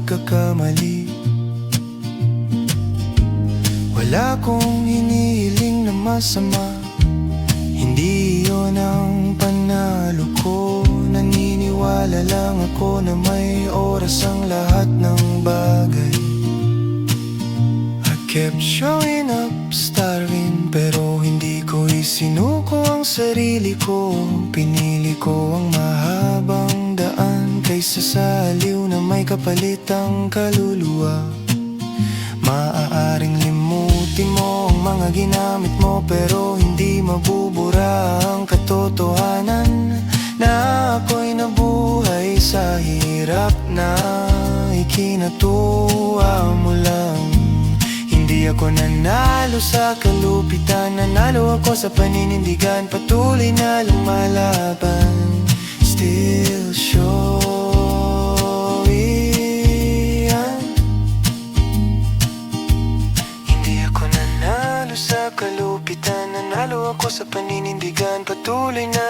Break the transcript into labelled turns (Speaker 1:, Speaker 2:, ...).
Speaker 1: pagkakamali. Wala kong hinihiling na masama, hindi yun ang panalo ko. Naniniwala lang ako na may oras ang lahat ng bagay. I kept showing up, starving, pero hindi ko isinuko ang sarili ko. Pinili ko ang mahabang daan kaysa sa aliw na may kapalit ang kaluluwa. Maaaring limutin mo ang mga ginamit mo, pero hindi mabubura ang katotohanan na ako'y nabuhay sa hirap na ikinatuwa mo lang. Hindi ako nanalo sa kalupitan, nanalo ako sa paninindigan. Patuloy na lumalaban, still showing. Hindi ako nanalo sa kalupitan, nanalo ako sa paninindigan. Patuloy na